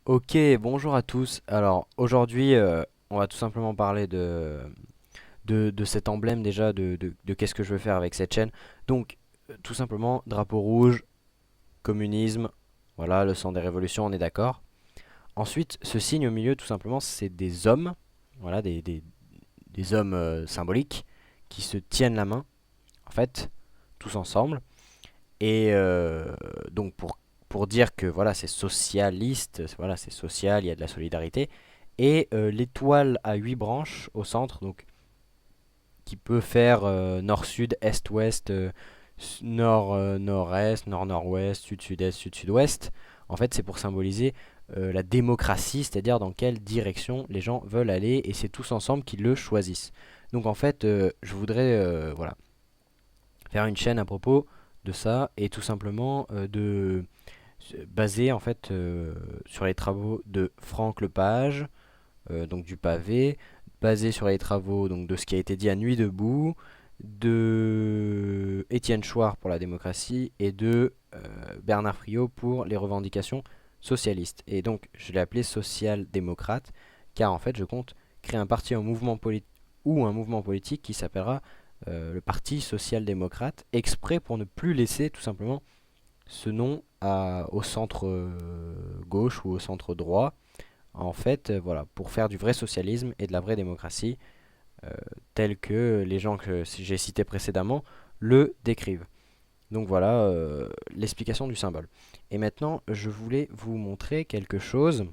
Ok, bonjour à tous. Alors aujourd'hui, on va tout simplement parler de cet emblème déjà, de qu'est-ce que je veux faire avec cette chaîne. Donc, tout simplement, drapeau rouge, communisme, voilà, le sang des révolutions, on est d'accord. Ensuite, ce signe au milieu, tout simplement, c'est des hommes, voilà, des hommes symboliques qui se tiennent la main, en fait, tous ensemble. Et donc, pour dire que voilà, c'est socialiste, voilà, c'est social, il y a de la solidarité. Et l'étoile à 8 branches au centre, donc qui peut faire nord-sud, est-ouest, nord-nord-est, nord-nord-ouest, sud-sud-est, sud-sud-ouest. En fait, c'est pour symboliser la démocratie, c'est-à-dire dans quelle direction les gens veulent aller, et c'est tous ensemble qui le choisissent. Donc en fait, je voudrais voilà, faire une chaîne à propos de ça, et tout simplement basé en fait sur les travaux de Franck Lepage, donc du pavé, basé sur les travaux donc de ce qui a été dit à Nuit debout, de Étienne Chouard pour la démocratie et de Bernard Friot pour les revendications socialistes. Et donc je l'ai appelé social-démocrate car en fait je compte créer un parti ou un mouvement politique qui s'appellera le Parti social-démocrate, exprès pour ne plus laisser tout simplement ce nom au centre gauche ou au centre droit, en fait, voilà, pour faire du vrai socialisme et de la vraie démocratie, euh, tel que les gens que j'ai cités précédemment le décrivent. Donc voilà l'explication du symbole. Et maintenant, je voulais vous montrer quelque chose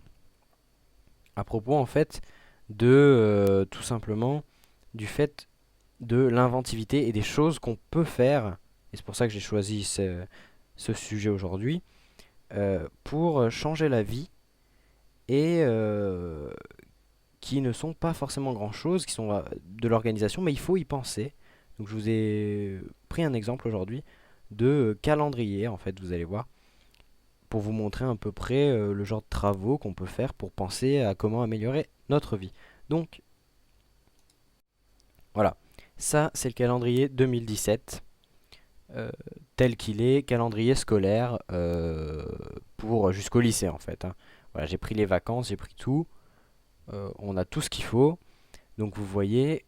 à propos en fait de tout simplement du fait de l'inventivité et des choses qu'on peut faire. Et c'est pour ça que j'ai choisi ce sujet aujourd'hui pour changer la vie et qui ne sont pas forcément grand-chose, qui sont de l'organisation, mais il faut y penser. Donc je vous ai pris un exemple aujourd'hui de calendrier, en fait, vous allez voir, pour vous montrer à peu près le genre de travaux qu'on peut faire pour penser à comment améliorer notre vie. Donc voilà, ça c'est le calendrier 2017, euh, tel qu'il est, calendrier scolaire pour jusqu'au lycée en fait, hein. Voilà, j'ai pris les vacances, j'ai pris tout, on a tout ce qu'il faut. Donc vous voyez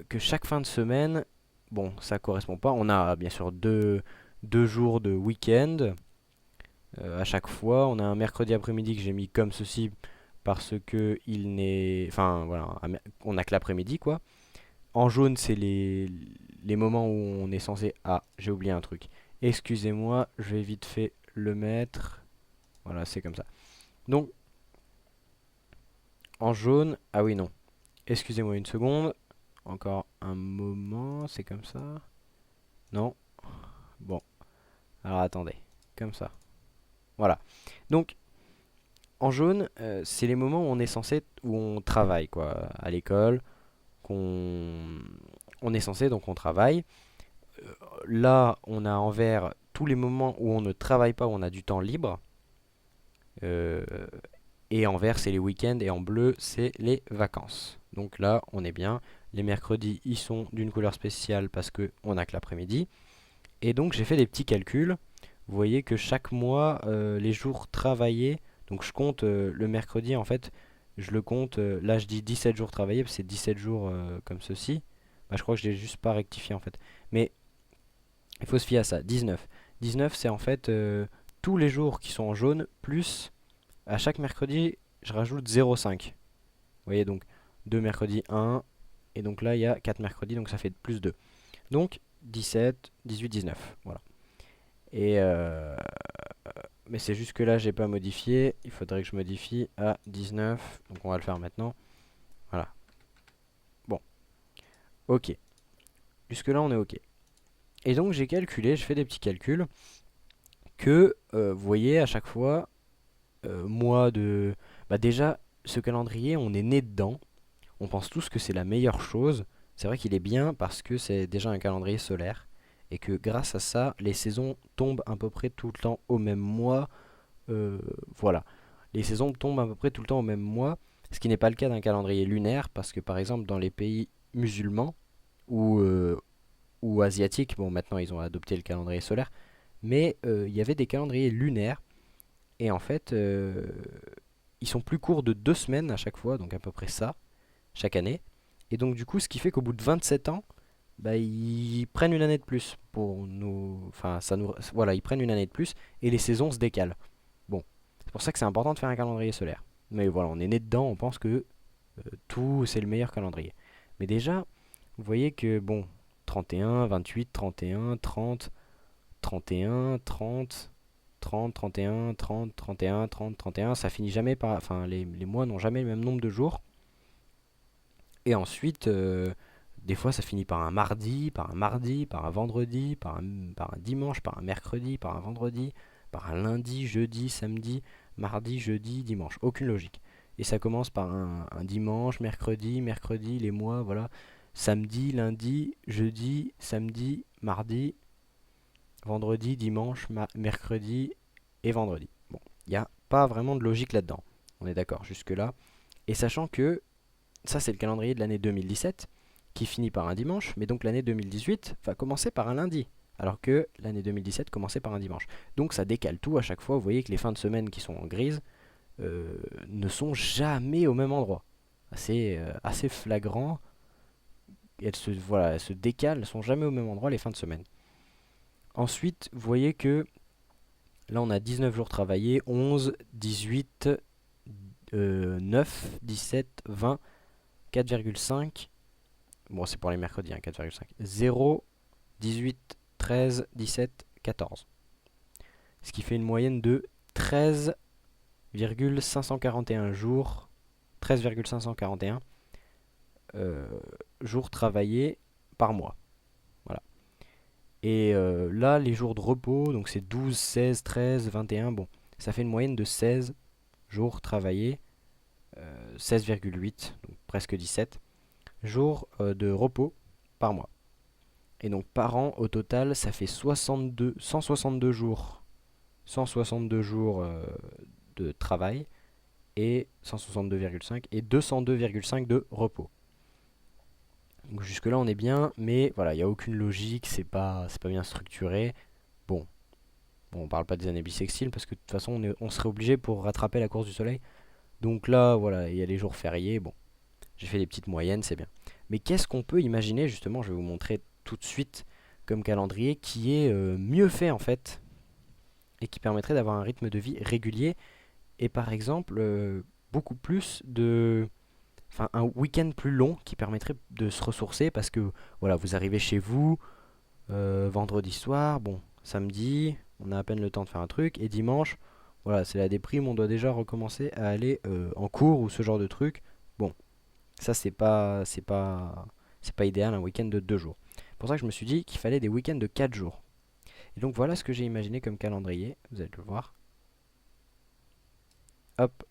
que chaque fin de semaine, bon, ça correspond pas. On a bien sûr deux jours de week-end à chaque fois. On a un mercredi après-midi que j'ai mis comme ceci parce que il n'est, enfin voilà, on a que l'après-midi quoi. En jaune, c'est les moments où on est censé. Ah, j'ai oublié un truc. Excusez-moi, je vais vite fait le mettre. Voilà, c'est comme ça. Donc en jaune, ah oui non. Excusez-moi une seconde. Encore un moment, c'est comme ça. Non. Bon. Alors attendez. Comme ça. Voilà. Donc, en jaune, c'est les moments où on est censé, où on travaille, quoi, à l'école, qu'on, on est censé, donc on travaille. Là, on a en vert tous les moments où on ne travaille pas, où on a du temps libre. Euh, et en vert, c'est les week-ends, et en bleu, c'est les vacances. Donc là, on est bien. Les mercredis, ils sont d'une couleur spéciale parce que on a que l'après-midi. Et donc j'ai fait des petits calculs. Vous voyez que chaque mois, les jours travaillés, donc je compte le mercredi en fait, je le compte, là je dis 17 jours travaillés, parce que c'est 17 jours comme ceci. Bah, je crois que je l'ai juste pas rectifié en fait. Mais il faut se fier à ça, 19. 19 c'est en fait tous les jours qui sont en jaune, plus à chaque mercredi je rajoute 0,5. Vous voyez donc 2 mercredis, 1, et donc là il y a 4 mercredis, donc ça fait plus 2. Donc 17, 18, 19. Voilà. Et mais c'est juste que là, j'ai pas modifié. Il faudrait que je modifie à 19. Donc on va le faire maintenant. Voilà. Bon, ok. Jusque là, on est ok. Et donc j'ai calculé, je fais des petits calculs que vous voyez à chaque fois, moi de, bah déjà ce calendrier, on est né dedans. On pense tous que c'est la meilleure chose. C'est vrai qu'il est bien parce que c'est déjà un calendrier solaire et que grâce à ça, les saisons tombent à peu près tout le temps au même mois. Euh, voilà. Les saisons tombent à peu près tout le temps au même mois, ce qui n'est pas le cas d'un calendrier lunaire, parce que par exemple dans les pays musulmans ou asiatiques, bon maintenant ils ont adopté le calendrier solaire, mais il y avait des calendriers lunaires, et en fait ils sont plus courts de 2 semaines à chaque fois, donc à peu près ça, chaque année. Et donc du coup, ce qui fait qu'au bout de 27 ans, bah, ils prennent une année de plus pour nous. Enfin, voilà, ils prennent une année de plus et les saisons se décalent. Bon, c'est pour ça que c'est important de faire un calendrier solaire. Mais voilà, on est né dedans, on pense que tout c'est le meilleur calendrier. Mais déjà, vous voyez que bon, 31, 28, 31, 30, 31, 30, 30, 31, 30, 31, 30, 31, ça finit jamais par. Enfin, les mois n'ont jamais le même nombre de jours. Et ensuite, des fois, ça finit par un mardi, par un mardi, par un vendredi, par un dimanche, par un mercredi, par un vendredi, par un lundi, jeudi, samedi, mardi, jeudi, dimanche. Aucune logique. Et ça commence par un dimanche, mercredi, mercredi, les mois, voilà. Samedi, lundi, jeudi, samedi, mardi, vendredi, dimanche, mercredi et vendredi. Bon, il n'y a pas vraiment de logique là-dedans. On est d'accord jusque-là. Et sachant que ça, c'est le calendrier de l'année 2017 qui finit par un dimanche, mais donc l'année 2018 va commencer par un lundi, alors que l'année 2017 commençait par un dimanche. Donc ça décale tout à chaque fois. Vous voyez que les fins de semaine qui sont en grise ne sont jamais au même endroit. Assez flagrant. Voilà, elles se décalent, elles sont jamais au même endroit les fins de semaine. Ensuite, vous voyez que là on a 19 jours travaillés, 11, 18, 9, 17, 20, 4,5. Bon, c'est pour les mercredis, hein, 4,5. 0, 18, 13, 17, 14. Ce qui fait une moyenne de 13,541 jours. 13,541 jours travaillés par mois. Voilà. Et là, les jours de repos, donc c'est 12, 16, 13, 21. Bon, ça fait une moyenne de 16 jours travaillés. 16,8, donc presque 17 jours de repos par mois. Et donc par an, au total, ça fait 162 jours. 162 jours de travail et 162,5 et 202,5 de repos. Donc jusque là on est bien, mais voilà, il n'y a aucune logique, c'est pas bien structuré. Bon, on parle pas des années bissextiles parce que de toute façon on serait obligé pour rattraper la course du soleil. Donc là, voilà, il y a les jours fériés, bon, j'ai fait des petites moyennes, c'est bien. Mais qu'est-ce qu'on peut imaginer, justement, je vais vous montrer tout de suite comme calendrier qui est mieux fait en fait et qui permettrait d'avoir un rythme de vie régulier et par exemple beaucoup plus de. Enfin, un week-end plus long qui permettrait de se ressourcer parce que voilà, vous arrivez chez vous vendredi soir, bon, samedi, on a à peine le temps de faire un truc et dimanche, voilà, c'est la déprime, on doit déjà recommencer à aller en cours ou ce genre de truc. Bon, ça c'est pas idéal un week-end de 2 jours. C'est pour ça que je me suis dit qu'il fallait des week-ends de 4 jours. Et donc voilà ce que j'ai imaginé comme calendrier, vous allez le voir. Hop,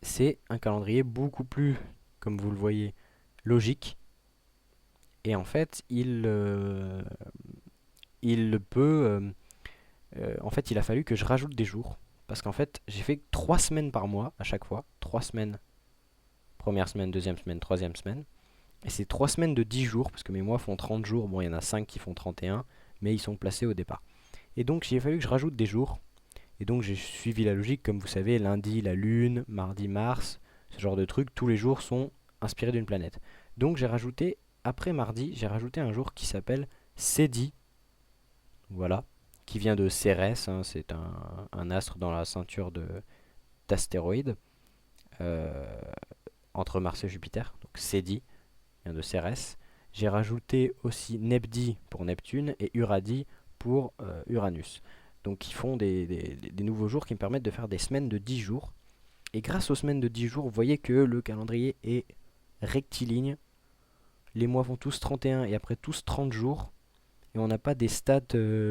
c'est un calendrier beaucoup plus, comme vous le voyez, logique. Et en fait, il peut. En fait, il a fallu que je rajoute des jours. Parce qu'en fait, j'ai fait 3 semaines par mois à chaque fois. 3 semaines. Première semaine, deuxième semaine, troisième semaine. Et c'est 3 semaines de 10 jours. Parce que mes mois font 30 jours. Bon, il y en a 5 qui font 31. Mais ils sont placés au départ. Et donc, il a fallu que je rajoute des jours. Et donc, j'ai suivi la logique. Comme vous savez, lundi, la lune. Mardi, Mars. Ce genre de trucs. Tous les jours sont inspirés d'une planète. Donc, j'ai rajouté. Après mardi, j'ai rajouté un jour qui s'appelle Cédi. Voilà, qui vient de Cérès, hein, c'est un astre dans la ceinture d'astéroïdes euh, entre Mars et Jupiter. Donc Cédi vient de Cérès. J'ai rajouté aussi Nebdi pour Neptune et Uradi pour Uranus. Donc ils font des nouveaux jours qui me permettent de faire des semaines de 10 jours. Et grâce aux semaines de 10 jours, vous voyez que le calendrier est rectiligne. Les mois font tous 31 et après tous 30 jours. Et on n'a pas des stats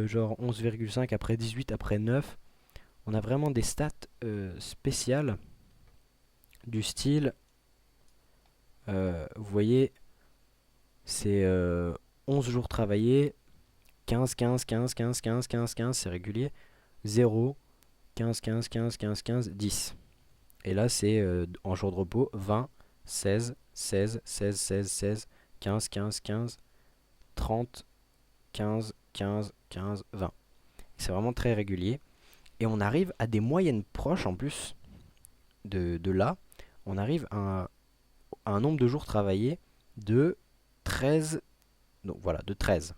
genre 11,5 après 18 après 9. On a vraiment des stats spéciales du style, vous voyez, c'est 11 jours travaillés, 15, 15, 15, 15, 15, 15, 15, c'est régulier, 0, 15, 15, 15, 15, 15, 10. Et là, c'est en jour de repos, 20, 16, 16, 16, 16, 16, 15, 15, 15, 30, 15, 15, 15, 20. C'est vraiment très régulier. Et on arrive à des moyennes proches en plus. de là, on arrive à un nombre de jours travaillés de 13, donc voilà, de 13,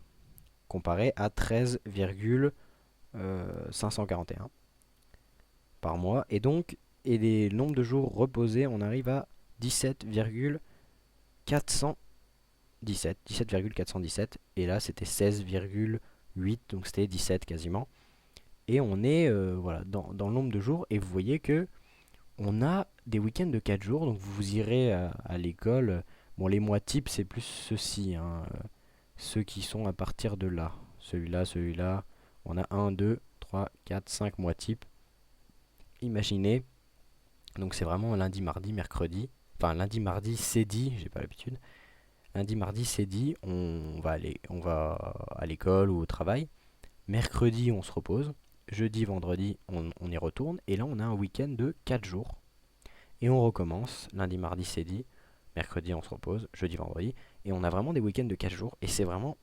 comparé à 13,541 par mois. Et donc, et les nombres de jours reposés, on arrive à 17,417. Et là, c'était 16,8, donc c'était 17 quasiment. Et on est voilà, dans le nombre de jours. Et vous voyez que on a des week-ends de 4 jours. Donc vous irez à l'école. Bon, les mois types, c'est plus ceux-ci, hein, ceux qui sont à partir de là. Celui-là, celui-là. On a 1, 2, 3, 4, 5 mois types. Imaginez. Donc c'est vraiment lundi, mardi, mercredi. Enfin, lundi, mardi, c'est dit. J'ai pas l'habitude. Lundi, mardi, c'est dit. On va à l'école ou au travail. Mercredi, on se repose. Jeudi, vendredi, on y retourne. Et là, on a un week-end de 4 jours. Et on recommence. Lundi, mardi, c'est dit. Mercredi, on se repose. Jeudi, vendredi. Et on a vraiment des week-ends de 4 jours. Et c'est vraiment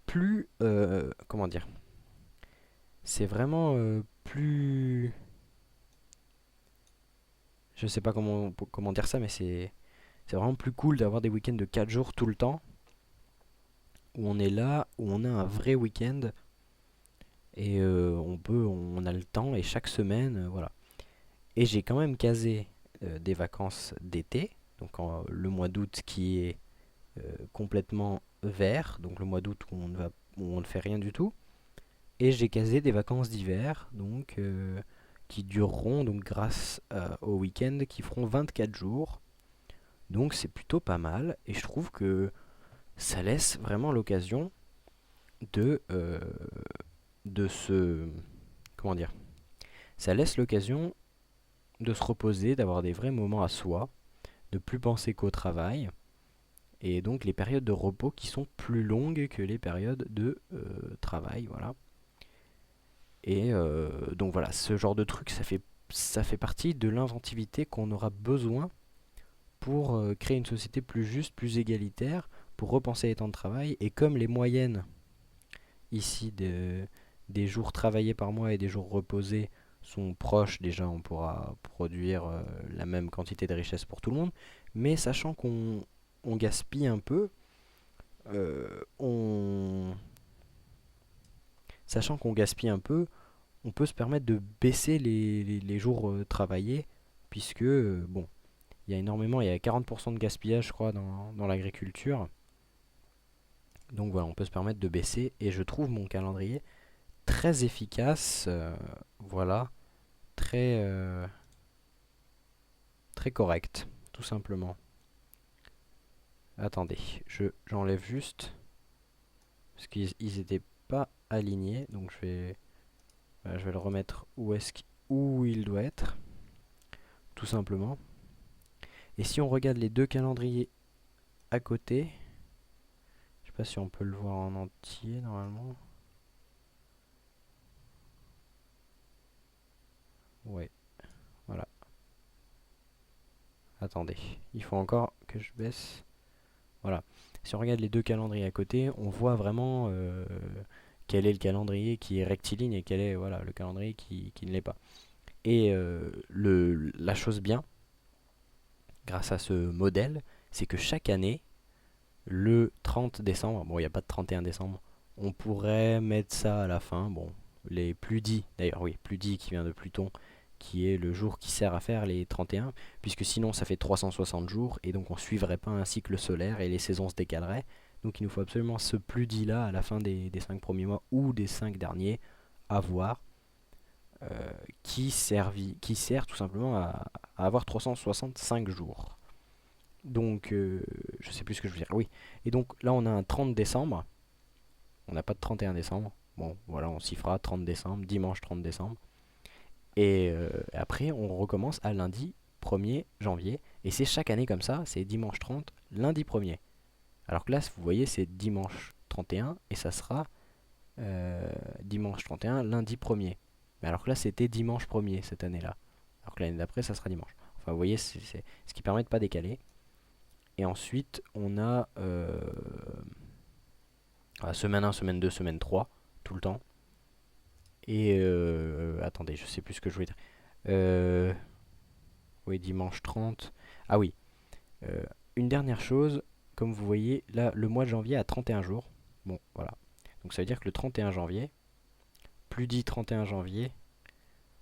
plus... comment dire? C'est vraiment plus... Je sais pas comment dire ça, mais c'est vraiment plus cool d'avoir des week-ends de 4 jours tout le temps. Où on est là, où on a un vrai week-end. Et on a le temps. Et chaque semaine, voilà. Et j'ai quand même casé des vacances d'été. Donc le mois d'août qui est complètement vert. Donc le mois d'août où on ne fait rien du tout. Et j'ai casé des vacances d'hiver. Donc qui dureront donc grâce au week-end qui feront 24 jours. Donc c'est plutôt pas mal. Et je trouve que ça laisse vraiment l'occasion de, de se... Comment dire? Ça laisse l'occasion de se reposer, d'avoir des vrais moments à soi, de plus penser qu'au travail, et donc les périodes de repos qui sont plus longues que les périodes de travail, voilà. Et donc voilà, ce genre de truc, ça fait partie de l'inventivité qu'on aura besoin pour créer une société plus juste, plus égalitaire, pour repenser les temps de travail, et comme les moyennes ici des jours travaillés par mois et des jours reposés sont proches, déjà on pourra produire la même quantité de richesse pour tout le monde, mais sachant qu'on gaspille un peu, on sachant qu'on gaspille un peu, on peut se permettre de baisser les jours travaillés, puisque bon, il y a 40% de gaspillage je crois dans l'agriculture. Donc voilà, on peut se permettre de baisser, et je trouve mon calendrier très efficace, voilà, très, très correct, tout simplement. Attendez, j'enlève juste, parce qu'ils étaient pas alignés, donc voilà, je vais le remettre où il doit être, tout simplement. Et si on regarde les deux calendriers à côté, je sais pas si on peut le voir en entier normalement. Ouais, voilà. Attendez, il faut encore que je baisse. Voilà. Si on regarde les deux calendriers à côté, on voit vraiment quel est le calendrier qui est rectiligne et quel est voilà, le calendrier qui ne l'est pas. Et la chose bien, grâce à ce modèle, c'est que chaque année, le 30 décembre, bon, il n'y a pas de 31 décembre, on pourrait mettre ça à la fin. Bon, les plus dits, d'ailleurs, oui, plus dit qui vient de Pluton, qui est le jour qui sert à faire les 31, puisque sinon ça fait 360 jours, et donc on suivrait pas un cycle solaire et les saisons se décaleraient. Donc il nous faut absolument ce plus dit là à la fin des 5 premiers mois ou des 5 derniers à voir, qui sert tout simplement à avoir 365 jours. Donc je sais plus ce que je veux dire. Oui. Et donc là on a un 30 décembre, on n'a pas de 31 décembre. Bon voilà, on s'y fera 30 décembre, dimanche 30 décembre. Et après, on recommence à lundi 1er janvier. Et c'est chaque année comme ça, c'est dimanche 30, lundi 1er. Alors que là, vous voyez, c'est dimanche 31 et ça sera dimanche 31, lundi 1er. Mais alors que là, c'était dimanche 1er cette année-là. Alors que l'année d'après, ça sera dimanche. Enfin, vous voyez, c'est ce qui permet de ne pas décaler. Et ensuite, on a semaine 1, semaine 2, semaine 3, tout le temps. Et attendez, je sais plus ce que je voulais dire. Euh, Oui, dimanche 30. Ah oui, euh, une dernière chose, comme vous voyez, là, le mois de janvier a 31 jours. Bon, voilà. Donc ça veut dire que le 31 janvier, plus dit 31 janvier,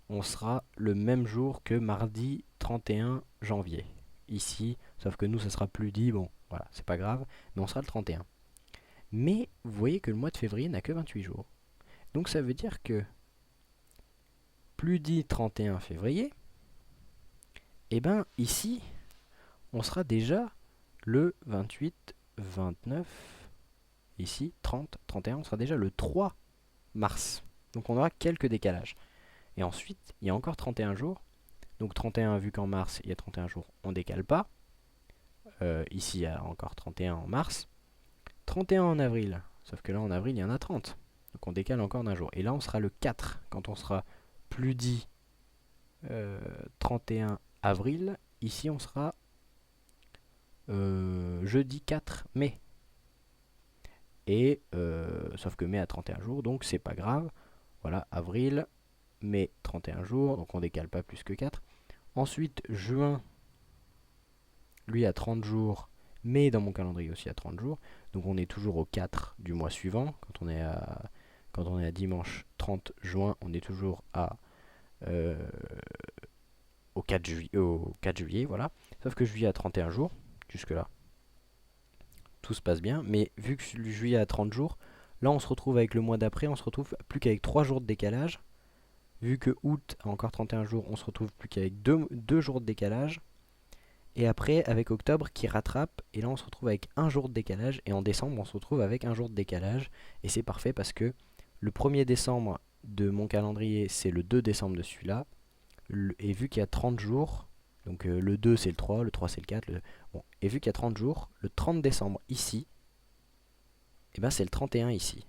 on sera le même jour que mardi 31 janvier. Ici, sauf que nous, ça sera plus dit, bon, voilà, c'est pas grave, mais on sera le 31. Mais vous voyez que le mois de février n'a que 28 jours. Donc ça veut dire que plus dit 31 février, et ben ici, on sera déjà le 28, 29, ici 30, 31, on sera déjà le 3 mars. Donc on aura quelques décalages. Et ensuite, il y a encore 31 jours. Donc 31 vu qu'en mars, il y a 31 jours, on ne décale pas. Ici, il y a encore 31 en mars. 31 en avril, sauf que là en avril, il y en a 30. Donc on décale encore d'un jour. Et là, on sera le 4, quand on sera plus dit 31 avril. Ici, on sera jeudi 4 mai. Et sauf que mai a 31 jours, donc c'est pas grave. Voilà, avril, mai 31 jours, donc on décale pas plus que 4. Ensuite, juin, lui a 30 jours, mais dans mon calendrier aussi à 30 jours. Donc on est toujours au 4 du mois suivant. Quand on est à dimanche 30 juin, on est toujours euh, au 4 juillet, voilà. Sauf que juillet a 31 jours, jusque-là. Tout se passe bien, mais vu que juillet a 30 jours, là on se retrouve avec le mois d'après, on se retrouve plus qu'avec 3 jours de décalage. Vu que août a encore 31 jours, on se retrouve plus qu'avec 2 jours de décalage. Et après, avec octobre qui rattrape, et là on se retrouve avec 1 jour de décalage. Et en décembre, on se retrouve avec 1 jour de décalage. Et c'est parfait parce que le 1er décembre de mon calendrier, c'est le 2 décembre de celui-là. Et vu qu'il y a 30 jours, donc le 2 c'est le 3, le 3 c'est le 4. Bon. Et vu qu'il y a 30 jours, le 30 décembre ici, et ben c'est le 31 ici.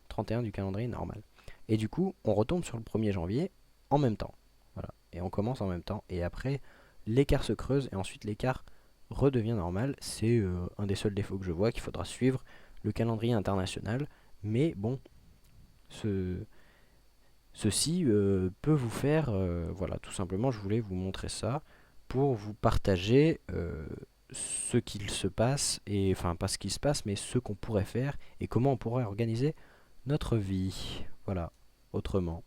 31 du calendrier normal. Et du coup, on retombe sur le 1er janvier en même temps. Voilà. Et on commence en même temps. Et après, l'écart se creuse et ensuite l'écart redevient normal. C'est un des seuls défauts que je vois, qu'il faudra suivre le calendrier international. Mais bon, ceci peut vous faire, voilà, tout simplement, je voulais vous montrer ça pour vous partager ce qu'il se passe, et enfin pas ce qui se passe, mais ce qu'on pourrait faire et comment on pourrait organiser notre vie, voilà, autrement.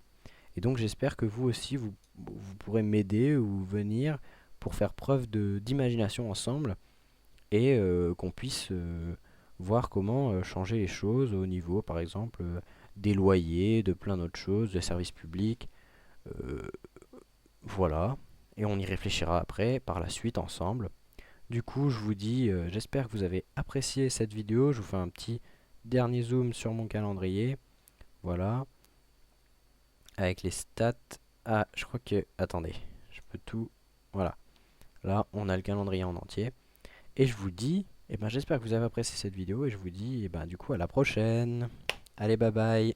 Et donc j'espère que vous aussi, vous pourrez m'aider ou venir pour faire preuve d'imagination ensemble et qu'on puisse voir comment changer les choses au niveau, par exemple, des loyers, de plein d'autres choses, des services publics, euh, voilà. Et on y réfléchira après, par la suite, ensemble. Du coup, je vous dis, j'espère que vous avez apprécié cette vidéo. Je vous fais un petit dernier zoom sur mon calendrier. Voilà. Avec les stats. Ah, je crois que... Attendez, je peux tout... Voilà. Là, on a le calendrier en entier. Et je vous dis, eh ben, j'espère que vous avez apprécié cette vidéo. Et je vous dis, eh ben, du coup, à la prochaine. Allez, bye bye.